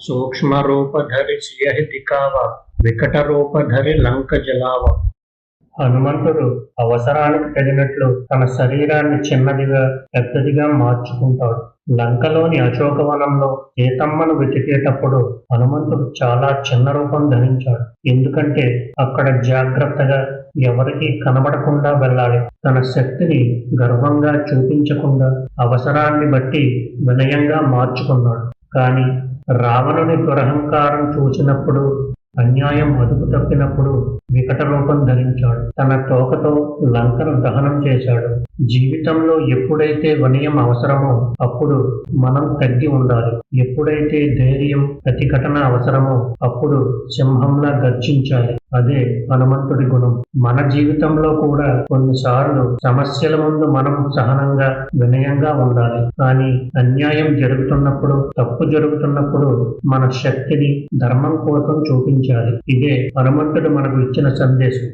सूक्ष्मरूपधरि सियहि दिखावा వికటరూపధరి లంక జలావ. హనుమంతుడు అవసరానికి తగినట్లు తన శరీరాన్ని చిన్నదిగా పెద్దదిగా మార్చుకుంటాడు. లంకలోని అశోకవనంలో సీతమ్మను వెతికేటప్పుడు హనుమంతుడు చాలా చిన్న రూపం ధరించాడు. ఎందుకంటే అక్కడ జాగ్రత్తగా ఎవరికీ కనబడకుండా వెళ్ళాలి. తన శక్తిని గర్వంగా చూపించకుండా అవసరాన్ని బట్టి వినయంగా మార్చుకున్నాడు. కానీ రావణుని దురహంకారం చూసినప్పుడు, అన్యాయం అదుపు తప్పినప్పుడు వికట రూపం ధరించాడు. తన తోకతో లంకను దహనం చేశాడు. జీవితంలో ఎప్పుడైతే వినయం అవసరమో అప్పుడు మనం తగ్గి ఉండాలి. ఎప్పుడైతే ధైర్యం ప్రతిఘటన అవసరమో అప్పుడు సింహంలా గర్జించాలి. అదే హనుమంతుడి గుణం. మన జీవితంలో కూడా కొన్నిసార్లు సమస్యల ముందు మనం సహనంగా వినయంగా ఉండాలి. కానీ అన్యాయం జరుగుతున్నప్పుడు, తప్పు జరుగుతున్నప్పుడు మన శక్తిని ధర్మం కోసం చూపించాలి. ఇదే హనుమంతుడు మనకు ఇచ్చిన సందేశం.